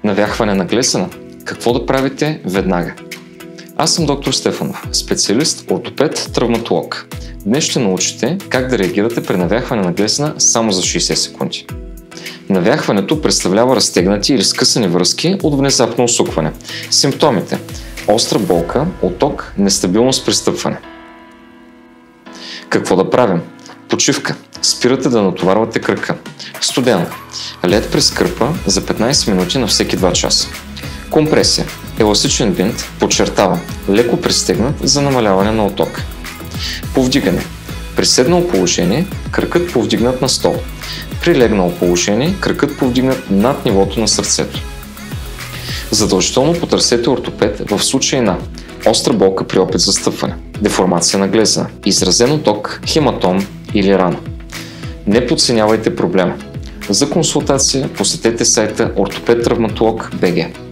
Навяхване на глезена? Какво да правите веднага? Аз съм доктор Стефанов, специалист, ортопед, травматолог. Днес ще научите как да реагирате при навяхване на глезена само за 60 секунди. Навяхването представлява разтегнати или скъсани връзки от внезапно усукване. Симптомите: остра болка, оток, нестабилност при стъпване. Какво да правим? Почивка. Спирате да натоварвате кръка. Студена. Лед през кърпа за 15 минути на всеки 2 часа. Компресия. Еластичен бинт, подчертавам, леко пристегнат за намаляване на оток. Повдигане. При седнало положение, кръкът повдигнат на стол. При легнало положение, кръкът повдигнат над нивото на сърцето. Задължително потърсете ортопед в случай на остра болка при опит за стъпване, деформация на глезена, изразен оток, хематом или рана. Не подценявайте проблема. За консултация посетете сайта ortoped-travmatolog.bg.